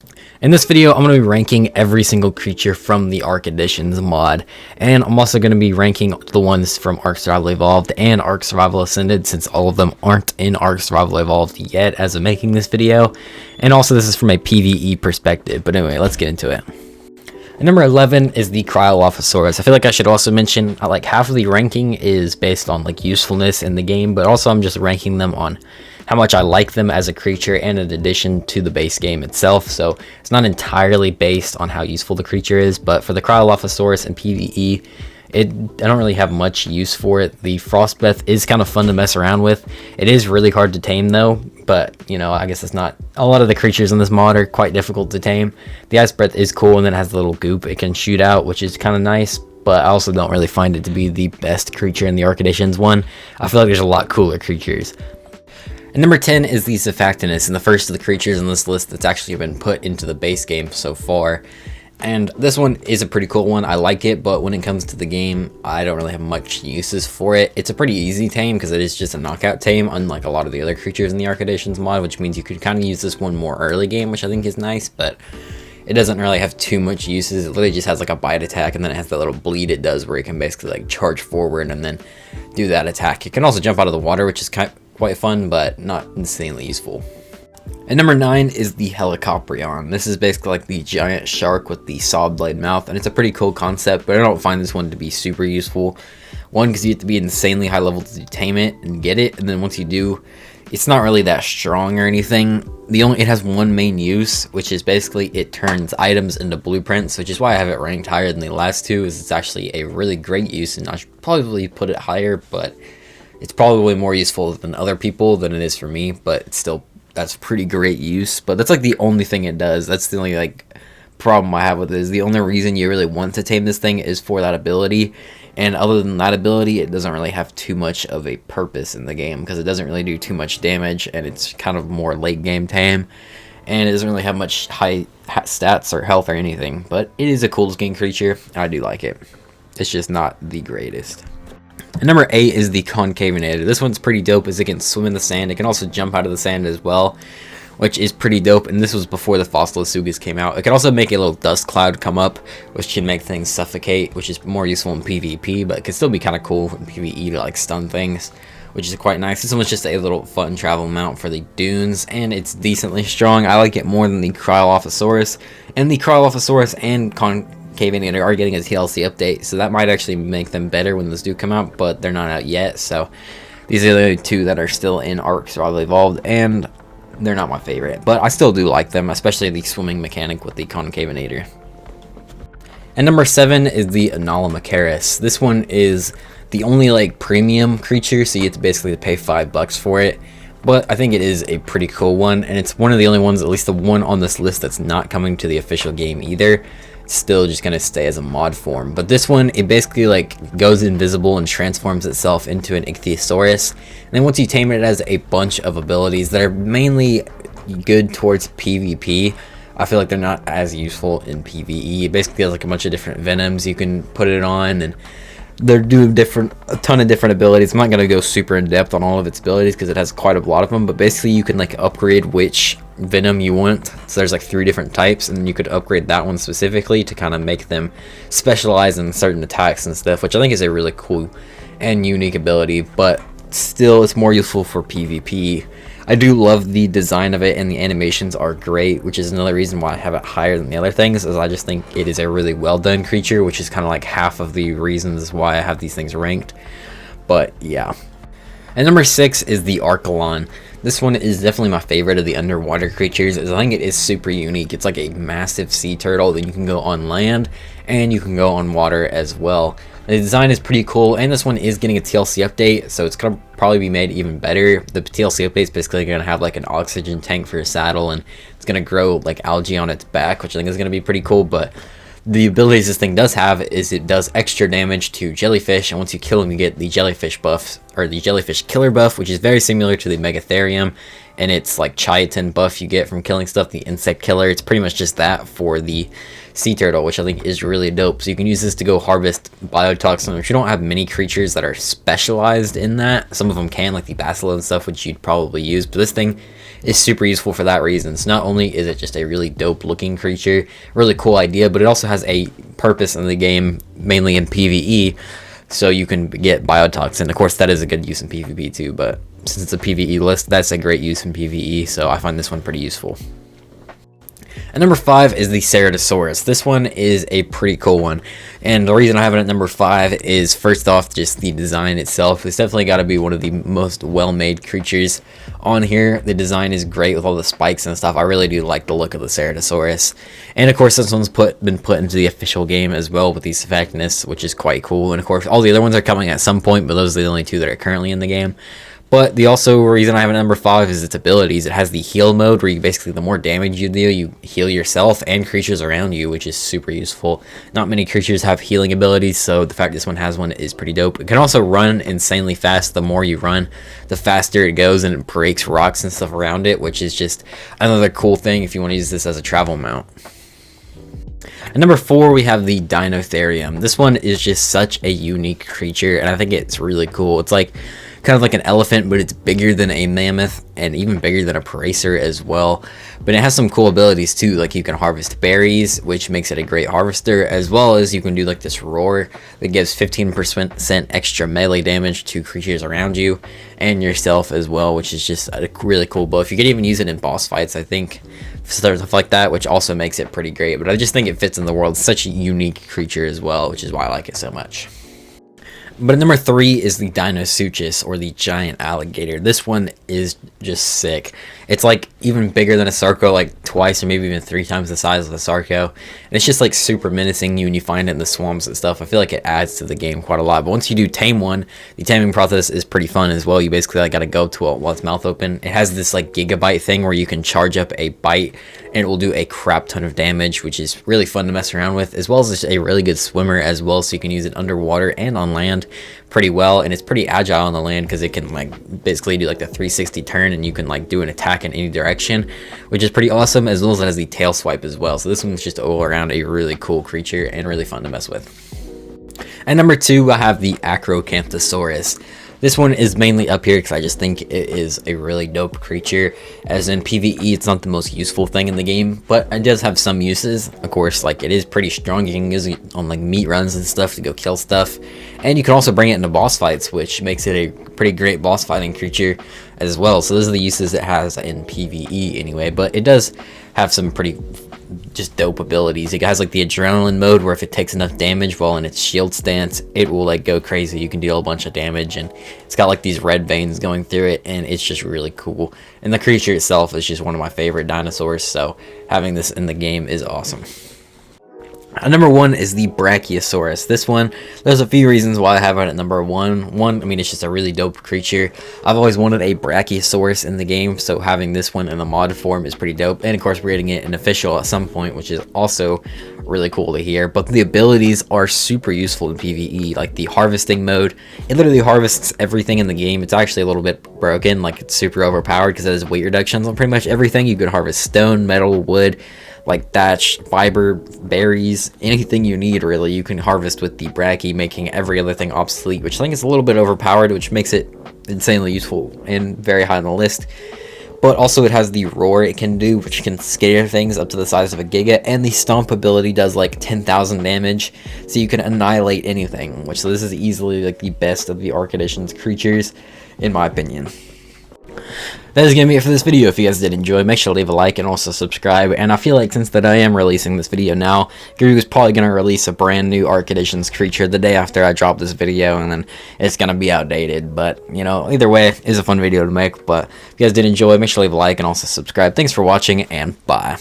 In this video, I'm going to be ranking every single creature from the Ark Editions mod, and I'm also going to be ranking the ones from Ark Survival Evolved and Ark Survival Ascended, since all of them aren't in Ark Survival Evolved yet as of making this video, and also this is from a PvE perspective. But anyway, let's get into it. And number 11 is the Cryolophosaurus. I feel like I should also mention, like, half of the ranking is based on like usefulness in the game, but also I'm just ranking them on how much I like them as a creature and in addition to the base game itself. So it's not entirely based on how useful the creature is, but for the Cryolophosaurus in PvE, I don't really have much use for it. The Frost Breath is kind of fun to mess around with. It is really hard to tame though, but you know, I guess it's not. A lot of the creatures in this mod are quite difficult to tame. The Ice Breath is cool, and then it has the little goop it can shoot out, which is kind of nice, but I also don't really find it to be the best creature in the Ark Editions one. I feel like there's a lot cooler creatures. And number 10 is the Seaonus, and the first of the creatures on this list that's actually been put into the base game so far. And this one is a pretty cool one. I like it, but when it comes to the game, I don't really have much uses for it. It's a pretty easy tame because it is just a knockout tame, unlike a lot of the other creatures in the Ark Editions mod, which means you could kind of use this one more early game, which I think is nice, but it doesn't really have too much uses. It literally just has like a bite attack, and then it has that little bleed it does where it can basically like charge forward and then do that attack. It can also jump out of the water, which is quite fun, but not insanely useful. And number 9 is the Helicoprion. This is basically like the giant shark with the saw blade mouth, and it's a pretty cool concept, but I don't find this one to be super useful. One, because you have to be insanely high level to tame it and get it, and then once you do, it's not really that strong or anything. It has one main use, which is basically it turns items into blueprints, which is why I have it ranked higher than the last two, is it's actually a really great use, and I should probably put it higher, but it's probably more useful than other people than it is for me, but it's still, that's pretty great use. But that's like the only thing it does. That's the only like problem I have with it, is the only reason you really want to tame this thing is for that ability. And other than that ability, it doesn't really have too much of a purpose in the game, because it doesn't really do too much damage, and it's kind of more late game tame, and it doesn't really have much high stats or health or anything. But it is a cool looking creature, and I do like it. It's just not the greatest. And number 8 is the Concaver. This one's pretty dope, as it can swim in the sand. It can also jump out of the sand as well, which is pretty dope, and this was before the Fossilasugas came out. It can also make a little dust cloud come up, which can make things suffocate, which is more useful in PvP, but it can still be kind of cool in PvE to like stun things, which is quite nice. This one's just a little fun travel mount for the dunes, and it's decently strong. I like it more than the Cryolophosaurus, and the Cryolophosaurus and Concaver are getting a TLC update, so that might actually make them better when those do come out, but they're not out yet. So these are the only two that are still in Ark Survival Evolved, and they're not my favorite, but I still do like them, especially the swimming mechanic with the Concaver. And number 7 is the Anala. This one is the only like premium creature, so you have to basically pay $5 for it. But I think it is a pretty cool one, and it's one of the only ones, at least the one on this list, that's not coming to the official game either. It's still just gonna stay as a mod form. But this one, it basically like goes invisible and transforms itself into an Ichthyosaurus. And then once you tame it, it has a bunch of abilities that are mainly good towards PvP. I feel like they're not as useful in PvE. It basically has like a bunch of different venoms you can put it on, and they're doing a ton of different abilities. I'm not going to go super in depth on all of its abilities because it has quite a lot of them, but basically you can like upgrade which venom you want. So there's like 3 different types, and you could upgrade that one specifically to kind of make them specialize in certain attacks and stuff, which I think is a really cool and unique ability, but still it's more useful for PvP. I do love the design of it, and the animations are great, which is another reason why I have it higher than the other things, is I just think it is a really well done creature, which is kind of like half of the reasons why I have these things ranked. But yeah. And number 6 is the Aralon. This one is definitely my favorite of the underwater creatures, as I think it is super unique. It's like a massive sea turtle that you can go on land, and you can go on water as well. The design is pretty cool, and this one is getting a TLC update, so it's going to probably be made even better. The TLC update is basically going to have like an oxygen tank for a saddle, and it's going to grow like algae on its back, which I think is going to be pretty cool. But the abilities this thing does have is it does extra damage to jellyfish, and once you kill them, you get the jellyfish buffs, or the jellyfish killer buff, which is very similar to the Megatherium, and it's like chitin buff you get from killing stuff, the insect killer. It's pretty much just that for the sea turtle, which I think is really dope. So you can use this to go harvest biotoxin, which you don't have many creatures that are specialized in that. Some of them can, like the Basilo and stuff, which you'd probably use, but this thing is super useful for that reason. So not only is it just a really dope looking creature, really cool idea, but it also has a purpose in the game, mainly in PvE, so you can get biotoxin. Of course, that is a good use in PvP too, but since it's a PvE list, that's a great use in PvE, so I find this one pretty useful. And number 5 is the Ceratosaurus. This one is a pretty cool one, and the reason I have it at number 5 is, first off, just the design itself. It's definitely got to be one of the most well-made creatures on here. The design is great with all the spikes and stuff. I really do like the look of the Ceratosaurus, and of course this one's been put into the official game as well with the Seaonus, which is quite cool. And of course all the other ones are coming at some point, but those are the only 2 that are currently in the game. But the also reason I have it at number 5 is its abilities. It has the heal mode, where you basically, the more damage you deal, you heal yourself and creatures around you, which is super useful. Not many creatures have healing abilities, so the fact this one has one is pretty dope. It can also run insanely fast. The more you run, the faster it goes, and it breaks rocks and stuff around it, which is just another cool thing if you want to use this as a travel mount. At number 4, we have the Dinotherium. This one is just such a unique creature, and I think it's really cool. It's like kind of like an elephant, but it's bigger than a mammoth and even bigger than a parasaur as well. But it has some cool abilities too, like you can harvest berries, which makes it a great harvester, as well as you can do like this roar that gives 15% extra melee damage to creatures around you and yourself as well, which is just a really cool buff. You can even use it in boss fights, I think, stuff like that, which also makes it pretty great. But I just think it fits in the world. It's such a unique creature as well, which is why I like it so much. But at number 3 is the Dinosuchus, or the giant alligator. This one is just sick. It's like even bigger than a Sarco, like twice or maybe even 3 times the size of the Sarco. And it's just like super menacing you when you find it in the swamps and stuff. I feel like it adds to the game quite a lot. But once you do tame one, the taming process is pretty fun as well. You basically like gotta go to it while its mouth open. It has this like gigabyte thing where you can charge up a bite and it will do a crap ton of damage, which is really fun to mess around with, as well as it's a really good swimmer as well, so you can use it underwater and on land pretty well. And it's pretty agile on the land because it can like basically do like the 360 turn, and you can like do an attack in any direction, which is pretty awesome, as well as it has the tail swipe as well. So this one's just all around a really cool creature and really fun to mess with. At number 2, I have the Acrocanthosaurus. This one is mainly up here because I just think it is a really dope creature. As in PvE, it's not the most useful thing in the game, but it does have some uses. Of course, like it is pretty strong. You can use it on like meat runs and stuff to go kill stuff. And you can also bring it into boss fights, which makes it a pretty great boss fighting creature as well. So those are the uses it has in PvE anyway, but it does have some pretty just dope abilities. It has like the adrenaline mode, where if it takes enough damage while in its shield stance, it will like go crazy. You can deal a bunch of damage, and it's got like these red veins going through it, and it's just really cool. And the creature itself is just one of my favorite dinosaurs, so having this in the game is awesome. Number 1 is the Brachiosaurus. This one, there's a few reasons why I have it at number 1. One, I mean, it's just a really dope creature. I've always wanted a Brachiosaurus in the game, so having this one in a mod form is pretty dope. And of course, we're getting it in official at some point, which is also really cool to hear. But the abilities are super useful in PvE, like the harvesting mode. It literally harvests everything in the game. It's actually a little bit broken, like it's super overpowered because it has weight reductions on pretty much everything. You could harvest stone, metal, wood, like thatch, fiber, berries, anything you need really, you can harvest with the Brachii, making every other thing obsolete, which I think is a little bit overpowered, which makes it insanely useful and very high on the list. But also it has the roar it can do, which can scare things up to the size of a giga, and the stomp ability does like 10,000 damage, so you can annihilate anything, which so this is easily like the best of the Arc Edition's creatures, in my opinion. That is going to be it for this video. If you guys did enjoy, make sure to leave a like and also subscribe. And I feel like since that I am releasing this video now, Guru is probably going to release a brand new Arc Editions creature the day after I drop this video, and then it's going to be outdated. But, you know, either way, it's a fun video to make. But if you guys did enjoy, make sure to leave a like and also subscribe. Thanks for watching, and bye.